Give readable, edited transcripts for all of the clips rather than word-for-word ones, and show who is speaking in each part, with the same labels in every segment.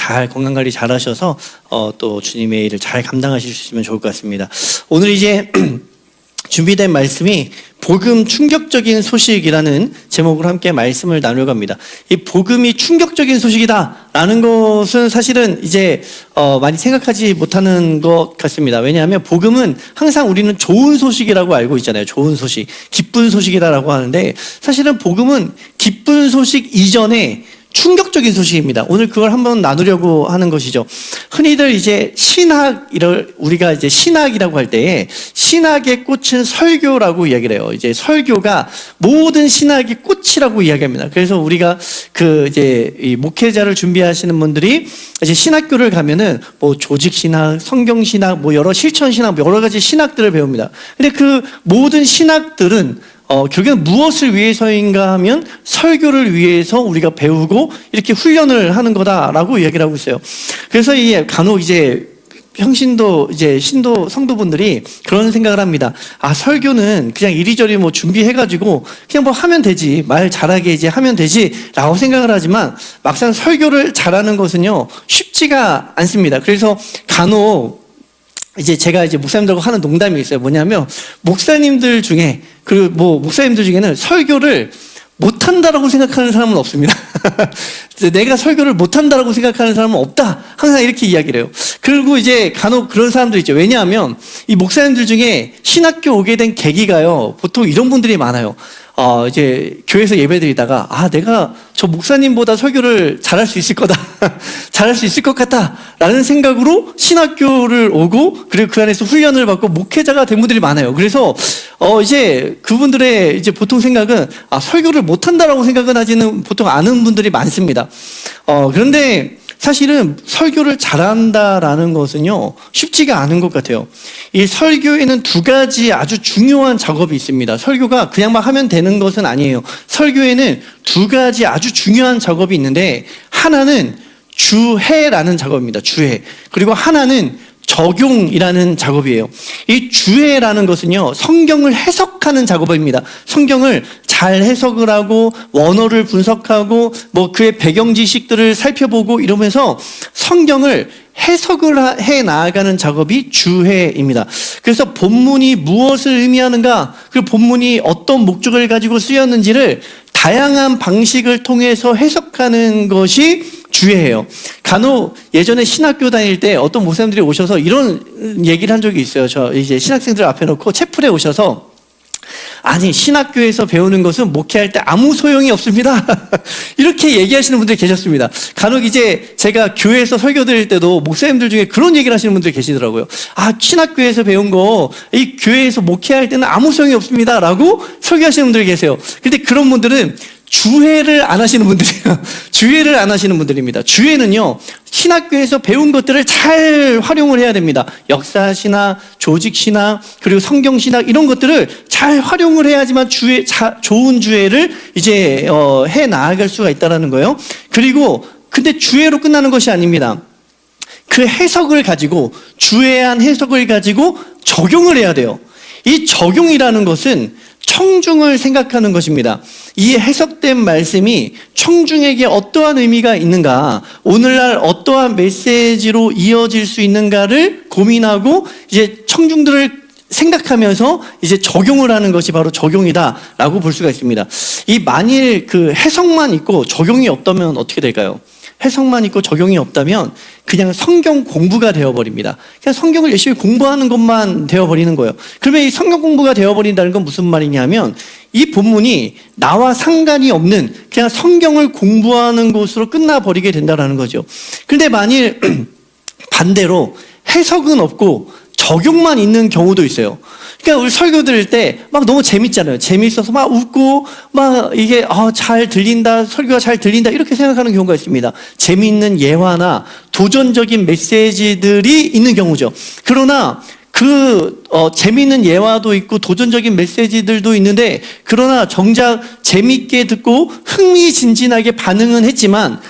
Speaker 1: 잘 건강관리 잘 하셔서 또 주님의 일을 잘 감당하실 수 있으면 좋을 것 같습니다. 오늘 이제 준비된 말씀이 복음 충격적인 소식이라는 제목으로 함께 말씀을 나누어갑니다. 이 복음이 충격적인 소식이다라는 것은 사실은 이제 많이 생각하지 못하는 것 같습니다. 왜냐하면 복음은 항상 우리는 좋은 소식이라고 알고 있잖아요. 좋은 소식, 기쁜 소식이다라고 하는데 사실은 복음은 기쁜 소식 이전에 충격적인 소식입니다. 오늘 그걸 한번 나누려고 하는 것이죠. 흔히들 이제 우리가 이제 신학이라고 할 때에 신학의 꽃은 설교라고 이야기를 해요. 이제 설교가 모든 신학의 꽃이라고 이야기합니다. 그래서 우리가 이제 이 목회자를 준비하시는 분들이 이제 신학교를 가면은 뭐 조직신학, 성경신학, 뭐 여러 실천신학, 여러 가지 신학들을 배웁니다. 근데 그 모든 신학들은 결국엔 무엇을 위해서인가 하면 설교를 위해서 우리가 배우고 이렇게 훈련을 하는 거다라고 이야기를 하고 있어요. 그래서 간혹 이제 신도 성도분들이 그런 생각을 합니다. 설교는 그냥 이리저리 뭐 준비해가지고 그냥 뭐 하면 되지, 말 잘하게 이제 하면 되지라고 생각을 하지만 막상 설교를 잘하는 것은요 쉽지가 않습니다. 그래서 간혹 이제 제가 이제 목사님들하고 하는 농담이 있어요. 뭐냐면 목사님들 중에는 설교를 못한다라고 생각하는 사람은 없습니다. 내가 설교를 못한다라고 생각하는 사람은 없다. 항상 이렇게 이야기를 해요. 그리고 이제 간혹 그런 사람도 있죠. 왜냐하면 이 목사님들 중에 신학교 오게 된 계기가요. 보통 이런 분들이 많아요. 이제 교회에서 예배드리다가 내가 저 목사님보다 설교를 잘할 수 있을 거다. 잘할 수 있을 것 같다. 라는 생각으로 신학교를 오고 그리고 그 안에서 훈련을 받고 목회자가 된 분들이 많아요. 그래서 이제 그분들의 이제 보통 생각은 설교를 못한다라고 생각은 하지는 보통 않은 분들이 많습니다. 그런데 사실은 설교를 잘한다라는 것은요 쉽지가 않은 것 같아요. 이 설교에는 두 가지 아주 중요한 작업이 있습니다. 설교가 그냥 막 하면 되는 것은 아니에요. 설교에는 두 가지 아주 중요한 작업이 있는데 하나는 주해라는 작업입니다. 주해. 그리고 하나는 적용이라는 작업이에요. 이 주해라는 것은요 성경을 해석하는 작업입니다. 성경을 잘 해석을 하고 원어를 분석하고 뭐 그의 배경 지식들을 살펴보고 이러면서 성경을 해석을 해 나아가는 작업이 주해입니다. 그래서 본문이 무엇을 의미하는가, 그 본문이 어떤 목적을 가지고 쓰였는지를 다양한 방식을 통해서 해석하는 것이 주해예요. 간혹 예전에 신학교 다닐 때 어떤 목사님들이 오셔서 이런 얘기를 한 적이 있어요. 저 이제 신학생들 앞에 놓고 채플에 오셔서 신학교에서 배우는 것은 목회할 때 아무 소용이 없습니다. 이렇게 얘기하시는 분들이 계셨습니다. 간혹 이제 제가 교회에서 설교 드릴 때도 목사님들 중에 그런 얘기를 하시는 분들이 계시더라고요. 신학교에서 배운 거 이 교회에서 목회할 때는 아무 소용이 없습니다. 라고 설교하시는 분들이 계세요. 근데 그런 분들은 주해를 안 하시는 분들이에요. 주해를 안 하시는 분들입니다. 주해는요, 신학교에서 배운 것들을 잘 활용을 해야 됩니다. 역사신학, 조직신학, 그리고 성경신학 이런 것들을 잘 활용을 해야지만 좋은 주해를 이제 해 나아갈 수가 있다는 거예요. 그리고 근데 주해로 끝나는 것이 아닙니다. 그 해석을 가지고 주해한 해석을 가지고 적용을 해야 돼요. 이 적용이라는 것은 청중을 생각하는 것입니다. 이 해석된 말씀이 청중에게 어떠한 의미가 있는가, 오늘날 어떠한 메시지로 이어질 수 있는가를 고민하고 이제 청중들을 생각하면서 이제 적용을 하는 것이 바로 적용이다라고 볼 수가 있습니다. 만일 그 해석만 있고 적용이 없다면 어떻게 될까요? 해석만 있고 적용이 없다면 그냥 성경 공부가 되어버립니다. 그냥 성경을 열심히 공부하는 것만 되어버리는 거예요. 그러면 이 성경 공부가 되어버린다는 건 무슨 말이냐면 이 본문이 나와 상관이 없는 그냥 성경을 공부하는 것으로 끝나버리게 된다는 거죠. 그런데 만일 반대로 해석은 없고 적용만 있는 경우도 있어요. 그러니까 우리 설교 들을 때 막 너무 재밌잖아요. 재밌어서 막 웃고 막 이게 잘 들린다, 설교가 잘 들린다 이렇게 생각하는 경우가 있습니다. 재미있는 예화나 도전적인 메시지들이 있는 경우죠. 그러나 재미있는 예화도 있고 도전적인 메시지들도 있는데 그러나 정작 재미있게 듣고 흥미진진하게 반응은 했지만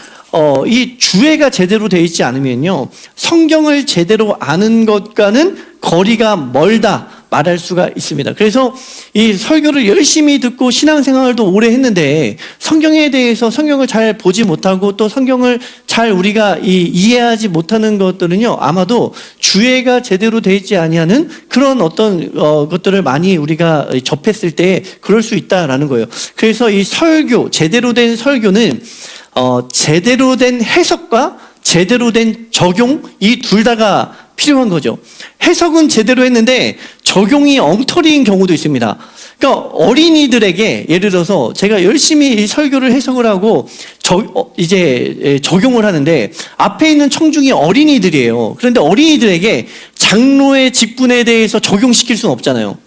Speaker 1: 이 주해가 제대로 되어 있지 않으면요 성경을 제대로 아는 것과는 거리가 멀다, 말할 수가 있습니다. 그래서 이 설교를 열심히 듣고 신앙생활도 오래 했는데 성경에 대해서 성경을 잘 보지 못하고 또 성경을 잘 우리가 이해하지 못하는 것들은요, 아마도 주의가 제대로 되어 있지 아니하는 그런 어떤 것들을 많이 우리가 접했을 때 그럴 수 있다라는 거예요. 그래서 이 설교, 제대로 된 설교는 제대로 된 해석과 제대로 된 적용, 이 둘 다가 필요한 거죠. 해석은 제대로 했는데 적용이 엉터리인 경우도 있습니다. 그러니까 어린이들에게 예를 들어서 제가 열심히 이 설교를 해석을 하고 이제 적용을 하는데 앞에 있는 청중이 어린이들이에요. 그런데 어린이들에게 장로의 직분에 대해서 적용시킬 수는 없잖아요.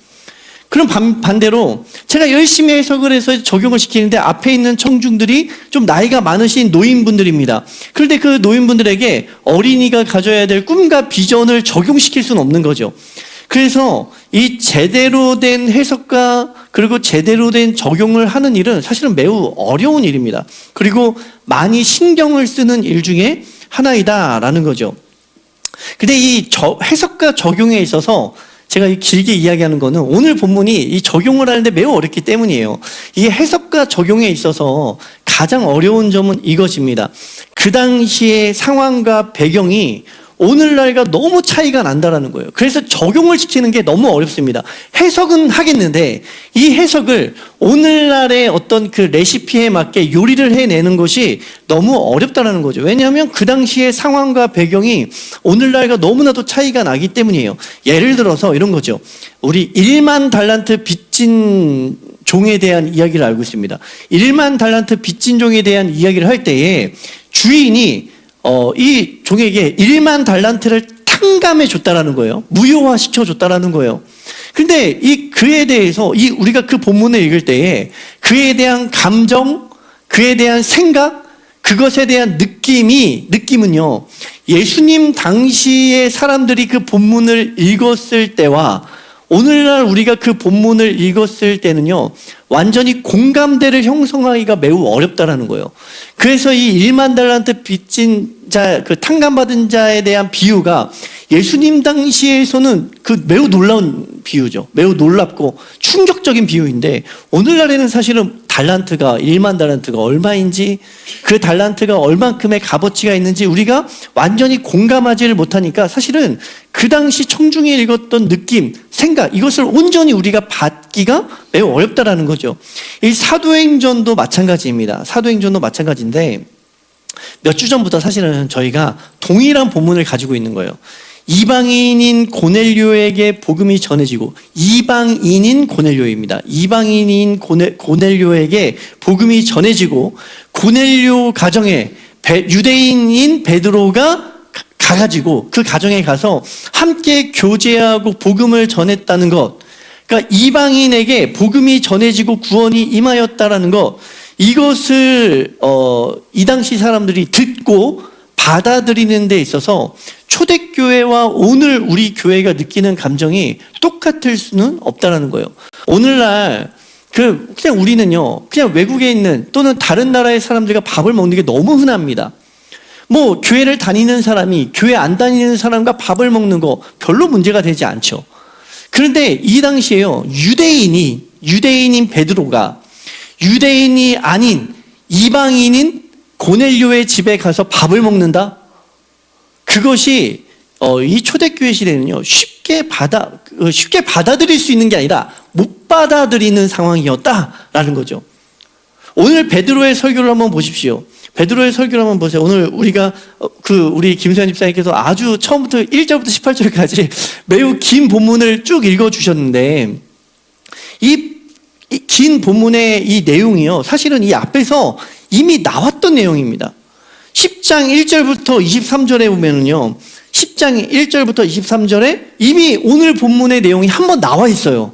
Speaker 1: 그럼 반대로 제가 열심히 해석을 해서 적용을 시키는데 앞에 있는 청중들이 좀 나이가 많으신 노인분들입니다. 그런데 그 노인분들에게 어린이가 가져야 될 꿈과 비전을 적용시킬 수는 없는 거죠. 그래서 이 제대로 된 해석과 그리고 제대로 된 적용을 하는 일은 사실은 매우 어려운 일입니다. 그리고 많이 신경을 쓰는 일 중에 하나이다라는 거죠. 근데 이 해석과 적용에 있어서 제가 길게 이야기하는 거는 오늘 본문이 이 적용을 하는데 매우 어렵기 때문이에요. 이 해석과 적용에 있어서 가장 어려운 점은 이것입니다. 그 당시의 상황과 배경이 오늘날과 너무 차이가 난다라는 거예요. 그래서 적용을 시키는 게 너무 어렵습니다. 해석은 하겠는데 이 해석을 오늘날의 어떤 그 레시피에 맞게 요리를 해내는 것이 너무 어렵다라는 거죠. 왜냐하면 그 당시의 상황과 배경이 오늘날과 너무나도 차이가 나기 때문이에요. 예를 들어서 이런 거죠. 우리 1만 달란트 빚진 종에 대한 이야기를 알고 있습니다. 1만 달란트 빚진 종에 대한 이야기를 할 때에 주인이 이 종에게 1만 달란트를 탕감해 줬다라는 거예요. 무효화 시켜 줬다라는 거예요. 근데 그에 대해서 우리가 그 본문을 읽을 때에 그에 대한 감정, 그에 대한 생각, 그것에 대한 느낌은요, 예수님 당시의 사람들이 그 본문을 읽었을 때와 오늘날 우리가 그 본문을 읽었을 때는요, 완전히 공감대를 형성하기가 매우 어렵다라는 거예요. 그래서 이 1만 달란트 빚진 자, 그 탕감받은 자에 대한 비유가 예수님 당시에서는 그 매우 놀라운 비유죠. 매우 놀랍고 충격적인 비유인데 오늘날에는 사실은 1만 달란트가 얼마인지 그 달란트가 얼만큼의 값어치가 있는지 우리가 완전히 공감하지를 못하니까 사실은 그 당시 청중이 읽었던 느낌, 생각 이것을 온전히 우리가 받기가 매우 어렵다라는 거죠. 이 사도행전도 마찬가지입니다. 사도행전도 마찬가지인데 몇 주 전부터 사실은 저희가 동일한 본문을 가지고 있는 거예요. 이방인인 고넬료에게 복음이 전해지고 이방인인 고넬료입니다. 이방인인 고넬료에게 복음이 전해지고 고넬료 가정에 유대인인 베드로가 가가지고 그 가정에 가서 함께 교제하고 복음을 전했다는 것. 그러니까 이방인에게 복음이 전해지고 구원이 임하였다라는 것. 이것을 이 당시 사람들이 듣고 받아들이는 데 있어서 초대교회와 오늘 우리 교회가 느끼는 감정이 똑같을 수는 없다라는 거예요. 오늘날 그냥 우리는요, 그냥 외국에 있는 또는 다른 나라의 사람들과 밥을 먹는 게 너무 흔합니다. 뭐 교회를 다니는 사람이 교회 안 다니는 사람과 밥을 먹는 거 별로 문제가 되지 않죠. 그런데 이 당시에요, 유대인인 베드로가 유대인이 아닌 이방인인 고넬료의 집에 가서 밥을 먹는다? 그것이 이 초대교회 시대는요, 쉽게 받아들일 수 있는 게 아니라 못 받아들이는 상황이었다라는 거죠. 오늘 베드로의 설교를 한번 보십시오. 베드로의 설교를 한번 보세요. 오늘 우리가 우리 김수현 집사님께서 아주 처음부터 1절부터 18절까지 매우 긴 본문을 쭉 읽어주셨는데 이 긴 본문의 이 내용이요, 사실은 이 앞에서 이미 나왔던 내용입니다. 10장 1절부터 23절에 보면은요, 10장 1절부터 23절에 이미 오늘 본문의 내용이 한번 나와 있어요.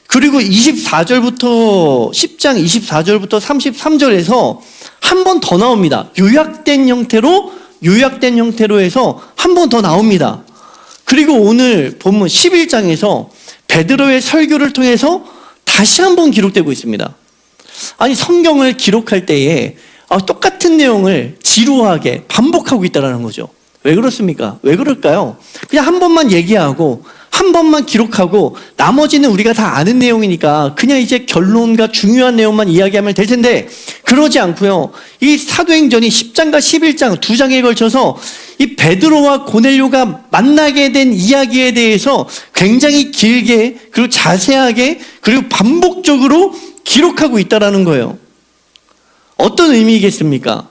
Speaker 1: 그리고 10장 24절부터 33절에서 한 번 더 나옵니다. 요약된 형태로 해서 한 번 더 나옵니다. 그리고 오늘 본문 11장에서 베드로의 설교를 통해서 다시 한 번 기록되고 있습니다. 아니, 성경을 기록할 때에 똑같은 내용을 지루하게 반복하고 있다는 거죠. 왜 그렇습니까? 왜 그럴까요? 그냥 한 번만 얘기하고 한 번만 기록하고 나머지는 우리가 다 아는 내용이니까 그냥 이제 결론과 중요한 내용만 이야기하면 될 텐데 그러지 않고요. 이 사도행전이 10장과 11장 두 장에 걸쳐서 이 베드로와 고넬료가 만나게 된 이야기에 대해서 굉장히 길게 그리고 자세하게 그리고 반복적으로 기록하고 있다라는 거예요. 어떤 의미겠습니까?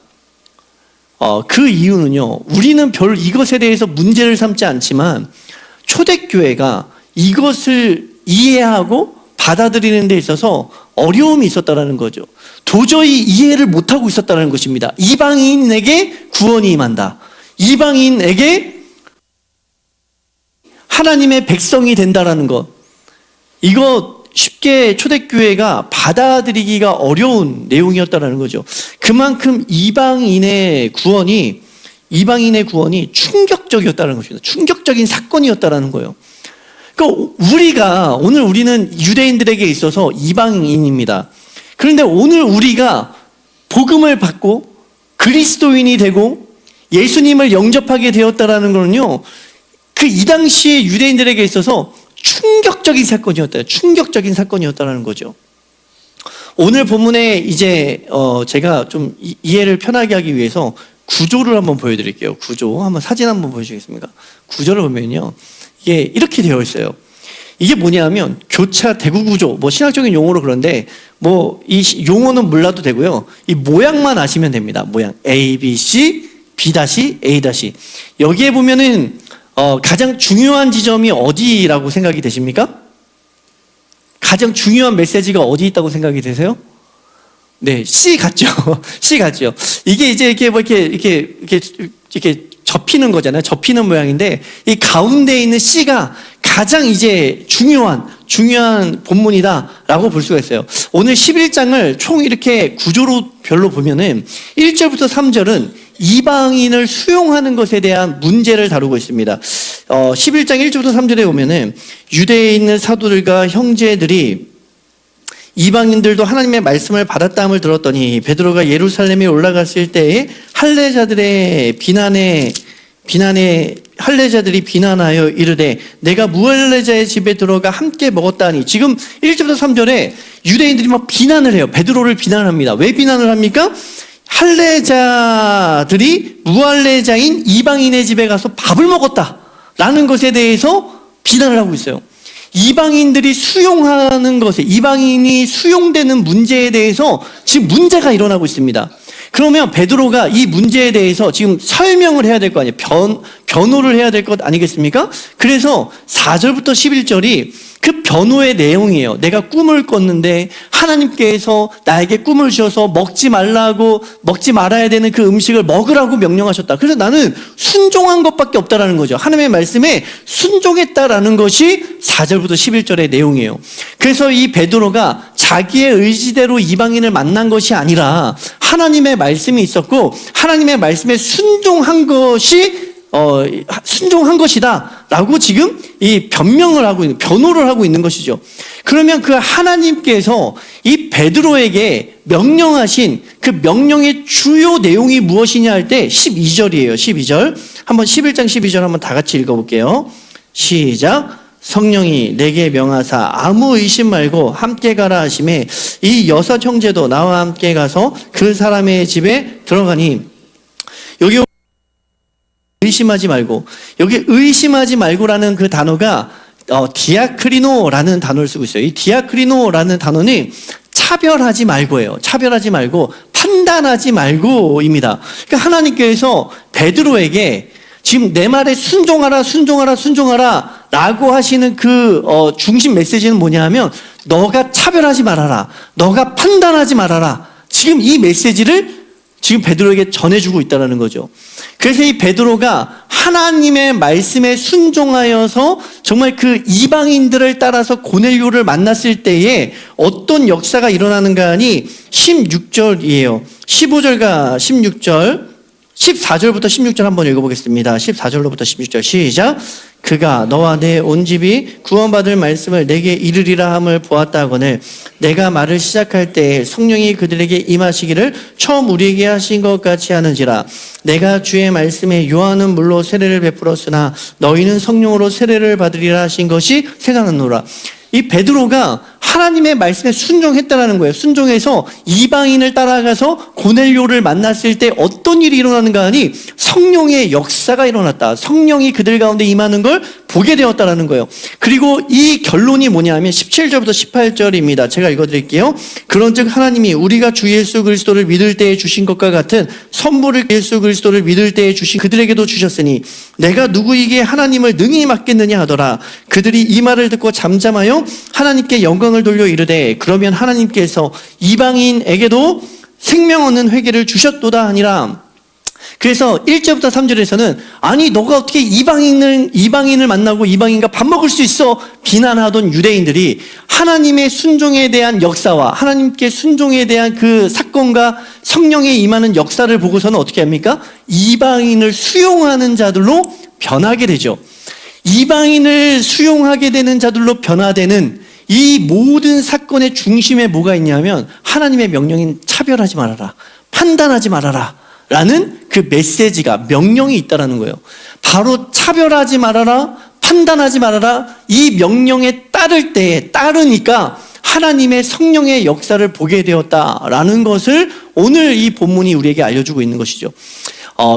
Speaker 1: 그 이유는요. 우리는 별 이것에 대해서 문제를 삼지 않지만 초대교회가 이것을 이해하고 받아들이는 데 있어서 어려움이 있었다는 거죠. 도저히 이해를 못하고 있었다는 것입니다. 이방인에게 구원이 임한다. 이방인에게 하나님의 백성이 된다라는 것. 이거 쉽게 초대교회가 받아들이기가 어려운 내용이었다는 거죠. 그만큼 이방인의 구원이 충격적이었다는 것입니다. 충격적인 사건이었다는 거예요. 그러니까 우리는 유대인들에게 있어서 이방인입니다. 그런데 오늘 우리가 복음을 받고 그리스도인이 되고 예수님을 영접하게 되었다라는 거는요, 그 이 당시에 유대인들에게 있어서 충격적인 사건이었다는 거죠. 오늘 본문에 이제 제가 좀 이해를 편하게 하기 위해서 구조를 한번 보여드릴게요. 한번 사진 한번 보여주시겠습니까? 구조를 보면요, 이게 이렇게 되어 있어요. 이게 뭐냐면 교차 대구 구조, 신학적인 용어로 그런데 이 용어는 몰라도 되고요. 이 모양만 아시면 됩니다. 모양 A, B, C, B A 여기에 보면은 가장 중요한 지점이 어디라고 생각이 되십니까? 가장 중요한 메시지가 어디 있다고 생각이 되세요? 네, C 같죠. C 같죠. 이게 이제 이렇게 접히는 거잖아요. 접히는 모양인데 이 가운데에 있는 C가 가장 이제 중요한 본문이다라고 볼 수가 있어요. 오늘 11장을 총 이렇게 구조로 별로 보면은 1절부터 3절은 이방인을 수용하는 것에 대한 문제를 다루고 있습니다. 11장 1절부터 3절에 보면은 유대에 있는 사도들과 형제들이 이방인들도 하나님의 말씀을 받았다함을 들었더니 베드로가 예루살렘에 올라갔을 때에 할례자들이 비난하여 이르되 내가 무할례자의 집에 들어가 함께 먹었다니. 지금 1절부터 3절에 유대인들이 막 비난을 해요. 베드로를 비난합니다. 왜 비난을 합니까? 할례자들이 무할례자인 이방인의 집에 가서 밥을 먹었다라는 것에 대해서 비난을 하고 있어요. 이방인들이 수용하는 것에, 이방인이 수용되는 문제에 대해서 지금 문제가 일어나고 있습니다. 그러면 베드로가 이 문제에 대해서 지금 설명을 해야 될 거 아니에요. 변호를 해야 될 것 아니겠습니까? 그래서 4절부터 11절이 그 변호의 내용이에요. 내가 꿈을 꿨는데 하나님께서 나에게 꿈을 주셔서 먹지 말아야 되는 그 음식을 먹으라고 명령하셨다. 그래서 나는 순종한 것밖에 없다라는 거죠. 하나님의 말씀에 순종했다라는 것이 4절부터 11절의 내용이에요. 그래서 이 베드로가 자기의 의지대로 이방인을 만난 것이 아니라 하나님의 말씀이 있었고 하나님의 말씀에 순종한 것이다 라고 지금 이 변호를 하고 있는 것이죠. 그러면 그 하나님께서 이 베드로에게 명령하신 그 명령의 주요 내용이 무엇이냐 할 때 12절이에요. 12절. 한번 11장 12절 한번 다 같이 읽어볼게요. 시작. 성령이 내게 명하사 아무 의심 말고 함께 가라 하심에 이 6 형제도 나와 함께 가서 그 사람의 집에 들어가니. 여기 의심하지 말고, 여기 의심하지 말고라는 그 단어가 디아크리노라는 단어를 쓰고 있어요. 이 디아크리노라는 단어는 차별하지 말고예요. 차별하지 말고 판단하지 말고입니다. 그러니까 하나님께서 베드로에게 지금 내 말에 순종하라 라고 하시는 그 중심 메시지는 뭐냐 하면 너가 차별하지 말아라, 너가 판단하지 말아라. 지금 이 메시지를 지금 베드로에게 전해주고 있다는 거죠. 그래서 이 베드로가 하나님의 말씀에 순종하여서 정말 그 이방인들을 따라서 고넬료를 만났을 때에 어떤 역사가 일어나는가 하니 16절이에요. 15절과 16절 14절부터 16절 한번 읽어보겠습니다. 14절로부터 16절 시작. 그가 너와 내 온 집이 구원받을 말씀을 내게 이르리라 함을 보았다 하거늘 내가 말을 시작할 때 성령이 그들에게 임하시기를 처음 우리에게 하신 것 같이 하는지라. 내가 주의 말씀에 요한은 물로 세례를 베풀었으나 너희는 성령으로 세례를 받으리라 하신 것이 생각나노라. 이 베드로가 하나님의 말씀에 순종했다라는 거예요. 순종해서 이방인을 따라가서 고넬료를 만났을 때 어떤 일이 일어나는가 하니 성령의 역사가 일어났다. 성령이 그들 가운데 임하는 걸 보게 되었다라는 거예요. 그리고 이 결론이 뭐냐 하면 17절부터 18절입니다. 제가 읽어드릴게요. 그런즉 하나님이 우리가 주 예수 그리스도를 믿을 때에 주신 것과 같은 선물을 예수 그리스도를 믿을 때에 주신 그들에게도 주셨으니 내가 누구에게 하나님을 능히 맡겠느냐 하더라. 그들이 이 말을 듣고 잠잠하여 하나님께 영광을 돌려 이르되 그러면 하나님께서 이방인에게도 생명 얻는 회개를 주셨도다 하니라. 그래서 1절부터 3절에서는 아니 너가 어떻게 이방인을 만나고 이방인과 밥 먹을 수 있어 비난하던 유대인들이 하나님의 순종에 대한 역사와 하나님께 순종에 대한 그 사건과 성령에 임하는 역사를 보고서는 어떻게 합니까? 이방인을 수용하는 자들로 변하게 되죠. 이방인을 수용하게 되는 자들로 변화되는 이 모든 사건의 중심에 뭐가 있냐면 하나님의 명령인 차별하지 말아라, 판단하지 말아라 라는 그 메시지가, 명령이 있다라는 거예요. 바로 차별하지 말아라, 판단하지 말아라, 이 명령에 따르니까 하나님의 성령의 역사를 보게 되었다라는 것을 오늘 이 본문이 우리에게 알려주고 있는 것이죠.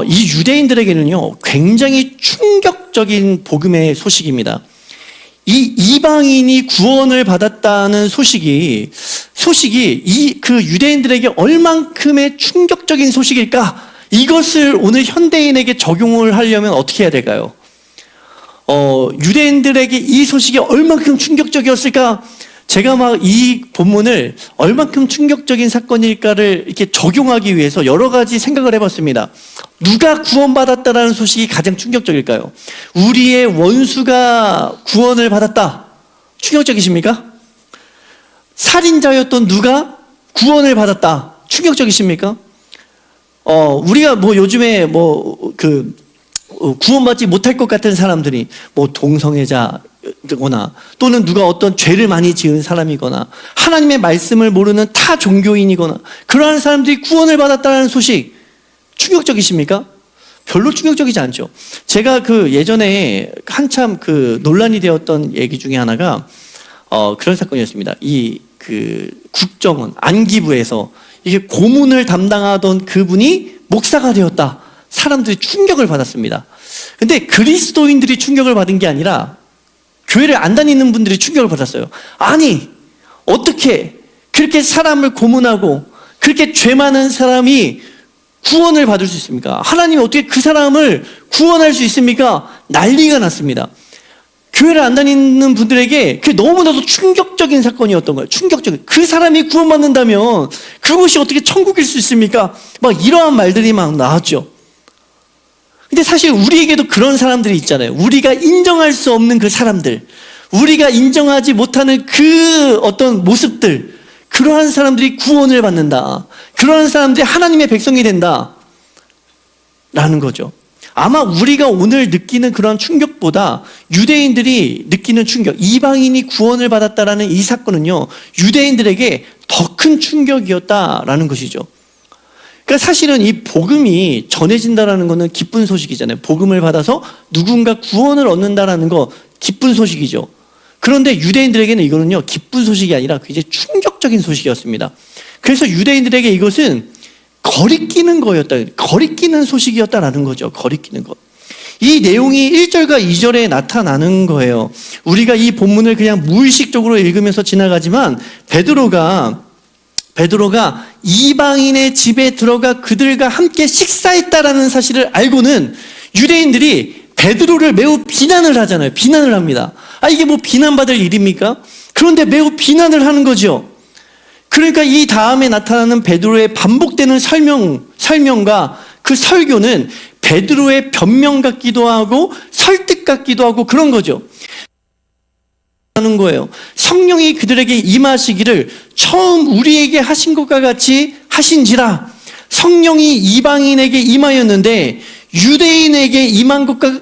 Speaker 1: 이 유대인들에게는요, 굉장히 충격적인 복음의 소식입니다. 이 이방인이 구원을 받았다는 소식이 그 유대인들에게 얼만큼의 충격적인 소식일까? 이것을 오늘 현대인에게 적용을 하려면 어떻게 해야 될까요? 유대인들에게 이 소식이 얼만큼 충격적이었을까? 제가 막 이 본문을 얼만큼 충격적인 사건일까를 이렇게 적용하기 위해서 여러 가지 생각을 해봤습니다. 누가 구원받았다라는 소식이 가장 충격적일까요? 우리의 원수가 구원을 받았다. 충격적이십니까? 살인자였던 누가 구원을 받았다. 충격적이십니까? 우리가 요즘에 구원받지 못할 것 같은 사람들이 동성애자거나 또는 누가 어떤 죄를 많이 지은 사람이거나 하나님의 말씀을 모르는 타 종교인이거나 그러한 사람들이 구원을 받았다는 소식 충격적이십니까? 별로 충격적이지 않죠. 제가 예전에 한참 논란이 되었던 얘기 중에 하나가 그런 사건이었습니다. 국정원 안기부에서 이게 고문을 담당하던 그분이 목사가 되었다. 사람들이 충격을 받았습니다. 근데 그리스도인들이 충격을 받은 게 아니라 교회를 안 다니는 분들이 충격을 받았어요. 아니, 어떻게 그렇게 사람을 고문하고 그렇게 죄 많은 사람이 구원을 받을 수 있습니까? 하나님이 어떻게 그 사람을 구원할 수 있습니까? 난리가 났습니다. 교회를 안 다니는 분들에게 그게 너무나도 충격적인 사건이었던 거예요. 충격적인. 그 사람이 구원받는다면 그것이 어떻게 천국일 수 있습니까? 막 이러한 말들이 막 나왔죠. 근데 사실 우리에게도 그런 사람들이 있잖아요. 우리가 인정할 수 없는 그 사람들, 우리가 인정하지 못하는 그 어떤 모습들, 그러한 사람들이 구원을 받는다. 그러한 사람들이 하나님의 백성이 된다. 라는 거죠. 아마 우리가 오늘 느끼는 그런 충격보다 유대인들이 느끼는 충격, 이방인이 구원을 받았다라는 이 사건은요, 유대인들에게 더 큰 충격이었다라는 것이죠. 그러니까 사실은 이 복음이 전해진다라는 것은 기쁜 소식이잖아요. 복음을 받아서 누군가 구원을 얻는다라는 거 기쁜 소식이죠. 그런데 유대인들에게는 이거는요, 기쁜 소식이 아니라 굉장히 충격적인 소식이었습니다. 그래서 유대인들에게 이것은 거리끼는 거였다. 거리끼는 소식이었다라는 거죠. 거리끼는 것. 이 내용이 1절과 2절에 나타나는 거예요. 우리가 이 본문을 그냥 무의식적으로 읽으면서 지나가지만 베드로가 이방인의 집에 들어가 그들과 함께 식사했다라는 사실을 알고는 유대인들이 베드로를 매우 비난을 하잖아요. 비난을 합니다. 이게 비난받을 일입니까? 그런데 매우 비난을 하는 거죠. 그러니까 이 다음에 나타나는 베드로의 반복되는 설명과 그 설교는 베드로의 변명 같기도 하고 설득 같기도 하고 그런 거죠. 하는 거예요. 성령이 그들에게 임하시기를 처음 우리에게 하신 것과 같이 하신지라. 성령이 이방인에게 임하였는데 유대인에게 임한 것과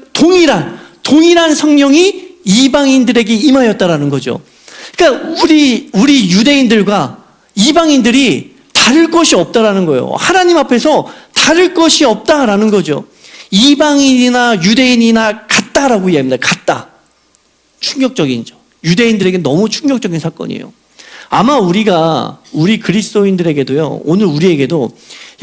Speaker 1: 동일한 성령이 이방인들에게 임하였다라는 거죠. 그러니까 우리 유대인들과 이방인들이 다를 것이 없다라는 거예요. 하나님 앞에서 다를 것이 없다라는 거죠. 이방인이나 유대인이나 같다라고 이야기합니다. 같다. 충격적이죠. 유대인들에게 너무 충격적인 사건이에요. 아마 우리 그리스도인들에게도요, 오늘 우리에게도,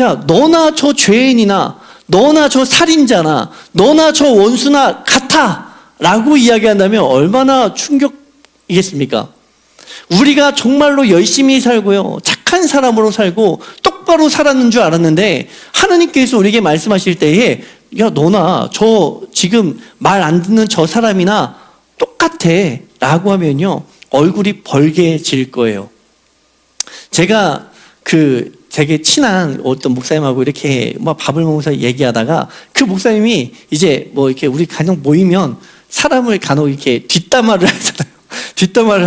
Speaker 1: 야, 너나 저 죄인이나, 너나 저 살인자나, 너나 저 원수나 같아! 라고 이야기한다면 얼마나 충격이겠습니까? 우리가 정말로 열심히 살고요, 착한 사람으로 살고, 똑바로 살았는 줄 알았는데, 하나님께서 우리에게 말씀하실 때에, 야, 너나 저 지금 말 안 듣는 저 사람이나 똑같아 라고 하면요, 얼굴이 벌게질 거예요. 제가 되게 친한 어떤 목사님하고 이렇게 밥을 먹으면서 얘기하다가 그 목사님이 이제 이렇게 우리 간혹 모이면 사람을 간혹 이렇게 뒷담화를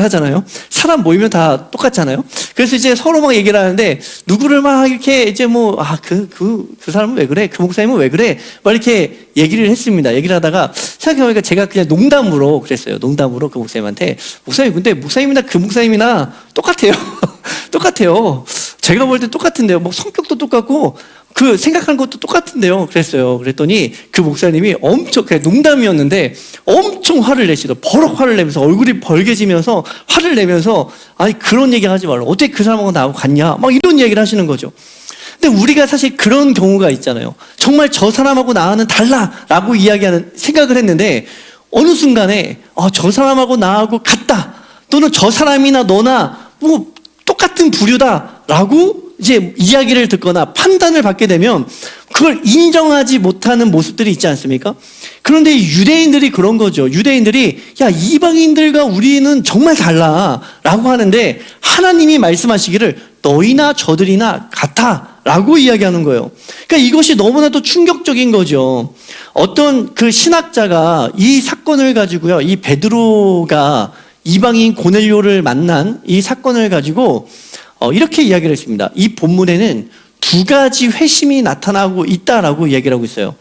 Speaker 1: 하잖아요. 사람 모이면 다 똑같잖아요. 그래서 이제 서로 막 얘기를 하는데 누구를 막 이렇게 이제 그 사람은 왜 그래? 그 목사님은 왜 그래? 막 이렇게 얘기를 했습니다. 얘기를 하다가 생각해보니까 제가 그냥 농담으로 그랬어요. 농담으로 그 목사님한테, 목사님, 근데 목사님이나 그 목사님이나 똑같아요. 똑같아요. 제가 볼 때 똑같은데요. 성격도 똑같고 그 생각하는 것도 똑같은데요. 그랬어요. 그랬더니 그 목사님이 엄청, 그냥 농담이었는데 엄청 화를 내시더라고요. 버럭 화를 내면서 얼굴이 벌개지면서 화를 내면서, 아니 그런 얘기 하지 말라. 어떻게 그 사람하고 나하고 같냐? 막 이런 얘기를 하시는 거죠. 근데 우리가 사실 그런 경우가 있잖아요. 정말 저 사람하고 나는 달라라고 생각을 했는데 어느 순간에 저 사람하고 나하고 같다. 또는 저 사람이나 너나 똑같은 부류다라고 이제 이야기를 듣거나 판단을 받게 되면 그걸 인정하지 못하는 모습들이 있지 않습니까? 그런데 유대인들이 그런 거죠. 유대인들이, 야, 이방인들과 우리는 정말 달라라고 하는데 하나님이 말씀하시기를 너희나 저들이나 같아라고 이야기하는 거예요. 그러니까 이것이 너무나도 충격적인 거죠. 어떤 그 신학자가 이 사건을 가지고요, 이 베드로가 이방인 고넬료를 만난 이 사건을 가지고 이렇게 이야기를 했습니다. 이 본문에는 두 가지 회심이 나타나고 있다라고 이야기를 하고 있어요.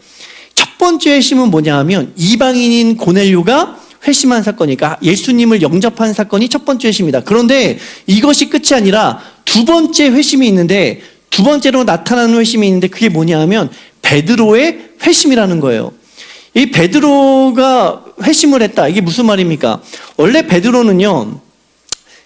Speaker 1: 첫 번째 회심은 뭐냐 하면 이방인인 고넬료가 회심한 사건이니까 예수님을 영접한 사건이 첫 번째 회심이다. 그런데 이것이 끝이 아니라 두 번째 회심이 있는데, 두 번째로 나타나는 회심이 있는데 그게 뭐냐 하면 베드로의 회심이라는 거예요. 이 베드로가 회심을 했다. 이게 무슨 말입니까? 원래 베드로는요,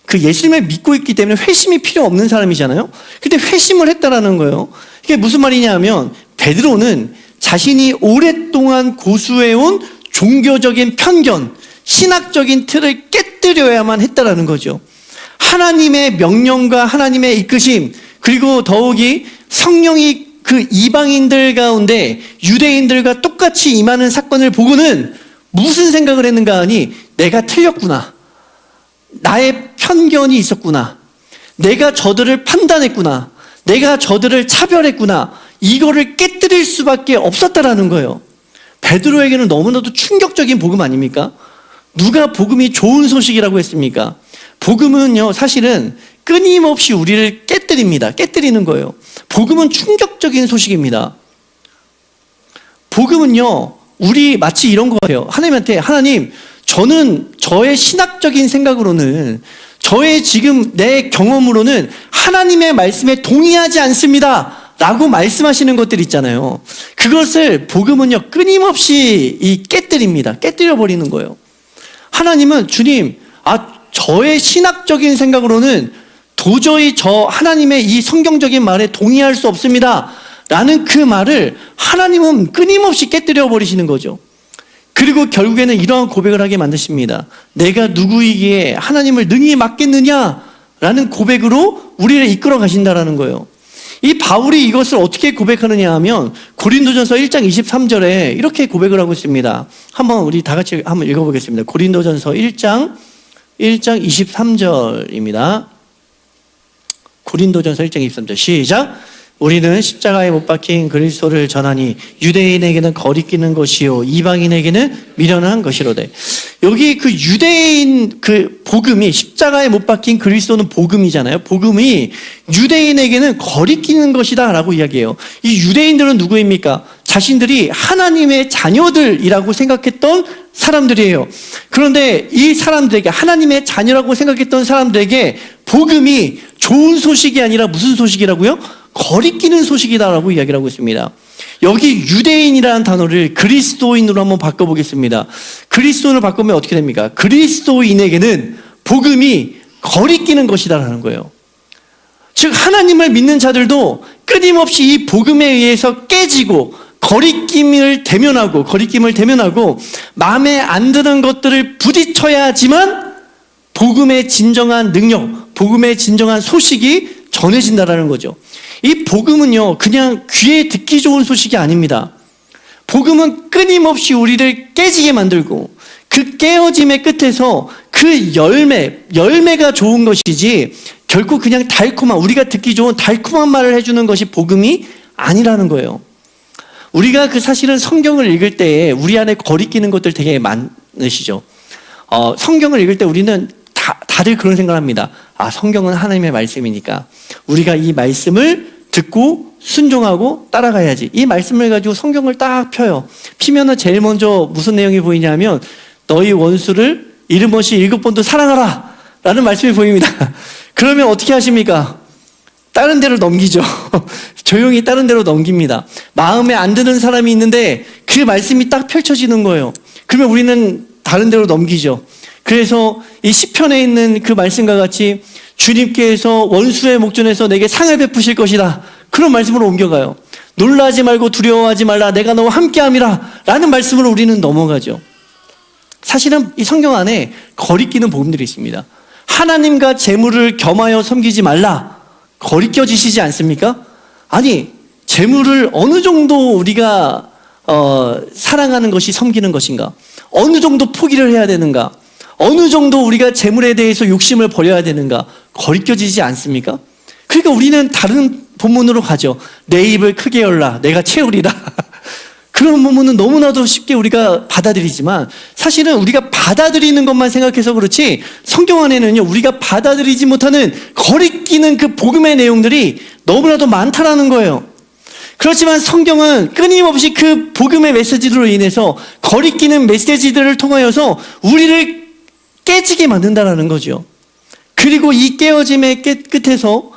Speaker 1: 그 예수님을 믿고 있기 때문에 회심이 필요 없는 사람이잖아요. 근데 회심을 했다라는 거예요. 이게 무슨 말이냐 하면 베드로는 자신이 오랫동안 고수해온 종교적인 편견, 신학적인 틀을 깨뜨려야만 했다라는 거죠. 하나님의 명령과 하나님의 이끄심, 그리고 더욱이 성령이 그 이방인들 가운데 유대인들과 똑같이 임하는 사건을 보고는 무슨 생각을 했는가 하니, 내가 틀렸구나. 나의 편견이 있었구나. 내가 저들을 판단했구나. 내가 저들을 차별했구나. 이거를 깨뜨릴 수밖에 없었다라는 거예요. 베드로에게는 너무나도 충격적인 복음 아닙니까? 누가 복음이 좋은 소식이라고 했습니까? 복음은요, 사실은 끊임없이 우리를 깨뜨립니다. 깨뜨리는 거예요. 복음은 충격적인 소식입니다. 복음은요, 우리 마치 이런 거 같아요. 하나님한테, 하나님, 저는 저의 신학적인 생각으로는, 저의 지금 내 경험으로는 하나님의 말씀에 동의하지 않습니다 라고 말씀하시는 것들 있잖아요. 그것을 복음은요, 끊임없이 깨뜨립니다. 깨뜨려 버리는 거예요. 하나님은, 주님, 저의 신학적인 생각으로는 도저히 저 하나님의 이 성경적인 말에 동의할 수 없습니다 라는 그 말을 하나님은 끊임없이 깨뜨려 버리시는 거죠. 그리고 결국에는 이러한 고백을 하게 만드십니다. 내가 누구이기에 하나님을 능히 맡겠느냐 라는 고백으로 우리를 이끌어 가신다라는 거예요. 이 바울이 이것을 어떻게 고백하느냐 하면 고린도전서 1장 23절에 이렇게 고백을 하고 있습니다. 한번 우리 다 같이 한번 읽어보겠습니다. 고린도전서 1장 23절입니다. 고린도전서 1장 23절 시작. 우리는 십자가에 못 박힌 그리스도를 전하니 유대인에게는 거리끼는 것이요 이방인에게는 미련한 것이로되. 여기 그 유대인 그 복음이, 십자가에 못 박힌 그리스도는 복음이잖아요. 복음이 유대인에게는 거리끼는 것이다 라고 이야기해요. 이 유대인들은 누구입니까? 자신들이 하나님의 자녀들이라고 생각했던 사람들이에요. 그런데 이 사람들에게, 하나님의 자녀라고 생각했던 사람들에게 복음이 좋은 소식이 아니라 무슨 소식이라고요? 거리끼는 소식이다라고 이야기를 하고 있습니다. 여기 유대인이라는 단어를 그리스도인으로 한번 바꿔보겠습니다. 그리스도인으로 바꾸면 어떻게 됩니까? 그리스도인에게는 복음이 거리끼는 것이다라는 거예요. 즉 하나님을 믿는 자들도 끊임없이 이 복음에 의해서 깨지고 거리낌을 대면하고 마음에 안 드는 것들을 부딪혀야지만 복음의 진정한 능력, 복음의 진정한 소식이 전해진다라는 거죠. 이 복음은요, 그냥 귀에 듣기 좋은 소식이 아닙니다. 복음은 끊임없이 우리를 깨지게 만들고 그 깨어짐의 끝에서 그 열매가 좋은 것이지 결코 그냥 달콤한, 우리가 듣기 좋은 달콤한 말을 해주는 것이 복음이 아니라는 거예요. 우리가 그 사실은 성경을 읽을 때에 우리 안에 거리끼는 것들 되게 많으시죠. 성경을 읽을 때 우리는 다들 그런 생각을 합니다. 아, 성경은 하나님의 말씀이니까 우리가 이 말씀을 듣고 순종하고 따라가야지. 이 말씀을 가지고 성경을 딱 펴요. 피면은 제일 먼저 무슨 내용이 보이냐면 너희 원수를 이름 없이 7번도 사랑하라 라는 말씀이 보입니다. 그러면 어떻게 하십니까? 다른 데로 넘기죠. 조용히 다른 데로 넘깁니다. 마음에 안 드는 사람이 있는데 그 말씀이 딱 펼쳐지는 거예요. 그러면 우리는 다른 데로 넘기죠. 그래서 이 시편에 있는 그 말씀과 같이 주님께서 원수의 목전에서 내게 상을 베푸실 것이다, 그런 말씀으로 옮겨가요. 놀라지 말고 두려워하지 말라, 내가 너와 함께함이라 라는 말씀으로 우리는 넘어가죠. 사실은 이 성경 안에 거리끼는 복음들이 있습니다. 하나님과 재물을 겸하여 섬기지 말라, 거리껴지시지 않습니까? 아니, 재물을 어느 정도 우리가 사랑하는 것이 섬기는 것인가? 어느 정도 포기를 해야 되는가? 어느 정도 우리가 재물에 대해서 욕심을 버려야 되는가? 거리껴지지 않습니까? 그러니까 우리는 다른 본문으로 가죠. 내 입을 크게 열라, 내가 채우리라. 그런 본문은 너무나도 쉽게 우리가 받아들이지만 사실은 우리가 받아들이는 것만 생각해서 그렇지 성경 안에는요, 우리가 받아들이지 못하는 거리끼는 그 복음의 내용들이 너무나도 많다라는 거예요. 그렇지만 성경은 끊임없이 그 복음의 메시지로 인해서 거리끼는 메시지들을 통하여서 우리를 깨지게 만든다라는 거죠. 그리고 이 깨어짐의 끝에서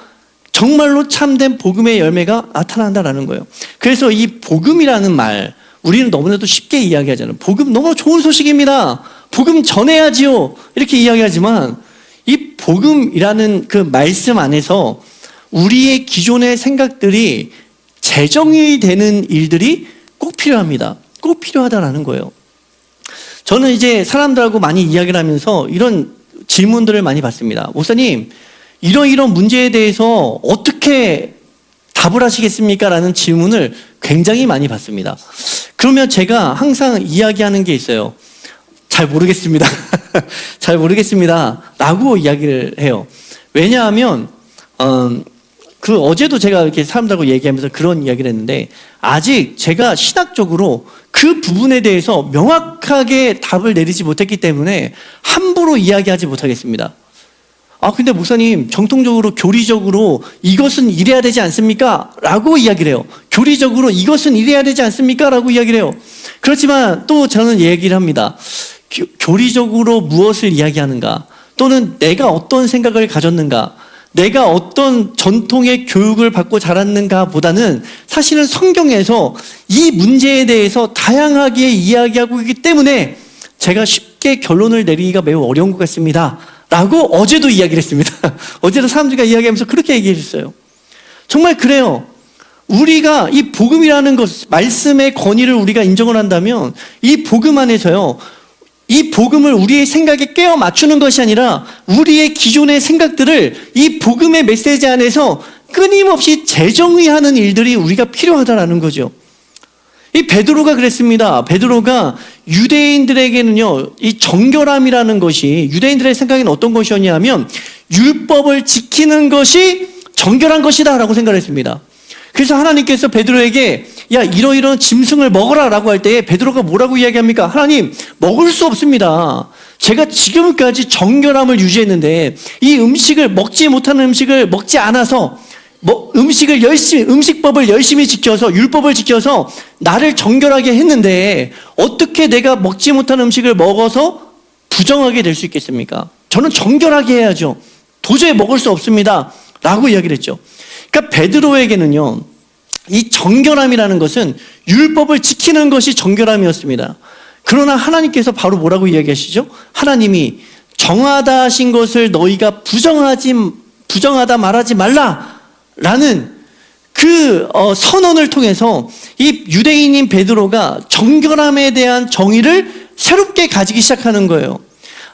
Speaker 1: 정말로 참된 복음의 열매가 나타난다라는 거예요. 그래서 이 복음이라는 말, 우리는 너무나도 쉽게 이야기하잖아요. 복음 너무 좋은 소식입니다. 복음 전해야지요, 이렇게 이야기하지만 이 복음이라는 그 말씀 안에서 우리의 기존의 생각들이 재정의 되는 일들이 꼭 필요합니다. 꼭 필요하다라는 거예요. 저는 이제 사람들하고 많이 이야기를 하면서 이런 질문들을 많이 받습니다. 목사님, 이런 문제에 대해서 어떻게 답을 하시겠습니까? 라는 질문을 굉장히 많이 받습니다. 그러면 제가 항상 이야기하는 게 있어요. 잘 모르겠습니다. 잘 모르겠습니다. 라고 이야기를 해요. 왜냐하면 어제도 제가 이렇게 사람들하고 얘기하면서 그런 이야기를 했는데 아직 제가 신학적으로 그 부분에 대해서 명확하게 답을 내리지 못했기 때문에 함부로 이야기하지 못하겠습니다. 아, 근데 목사님, 정통적으로 교리적으로 이것은 이래야 되지 않습니까? 라고 이야기를 해요. 교리적으로 이것은 이래야 되지 않습니까? 라고 이야기를 해요. 그렇지만 또 저는 얘기를 합니다. 교리적으로 무엇을 이야기하는가? 또는 내가 어떤 생각을 가졌는가? 내가 어떤 전통의 교육을 받고 자랐는가 보다는 사실은 성경에서 이 문제에 대해서 다양하게 이야기하고 있기 때문에 제가 쉽게 결론을 내리기가 매우 어려운 것 같습니다. 라고 어제도 이야기를 했습니다. 어제도 사람들과 이야기하면서 그렇게 얘기했어요. 정말 그래요. 우리가 이 복음이라는 것, 말씀의 권위를 우리가 인정을 한다면 이 복음 안에서요, 이 복음을 우리의 생각에 깨어 맞추는 것이 아니라 우리의 기존의 생각들을 이 복음의 메시지 안에서 끊임없이 재정의하는 일들이 우리가 필요하다라는 거죠. 이 베드로가 그랬습니다. 베드로가 유대인들에게는요, 이 정결함이라는 것이 유대인들의 생각에는 어떤 것이었냐면 율법을 지키는 것이 정결한 것이다 라고 생각을 했습니다. 그래서 하나님께서 베드로에게 야 이러이러한 짐승을 먹어라 라고 할 때에 베드로가 뭐라고 이야기합니까? 하나님 먹을 수 없습니다. 제가 지금까지 정결함을 유지했는데 이 음식을 먹지 못하는 음식을 먹지 않아서 음식법을 열심히 지켜서 율법을 지켜서 나를 정결하게 했는데 어떻게 내가 먹지 못한 음식을 먹어서 부정하게 될 수 있겠습니까? 저는 정결하게 해야죠. 도저히 먹을 수 없습니다 라고 이야기를 했죠. 그러니까 베드로에게는요 이 정결함이라는 것은 율법을 지키는 것이 정결함이었습니다. 그러나 하나님께서 바로 뭐라고 이야기하시죠? 하나님이 정하다 하신 것을 너희가 부정하다 말하지 말라 라는 그 선언을 통해서 이 유대인인 베드로가 정결함에 대한 정의를 새롭게 가지기 시작하는 거예요.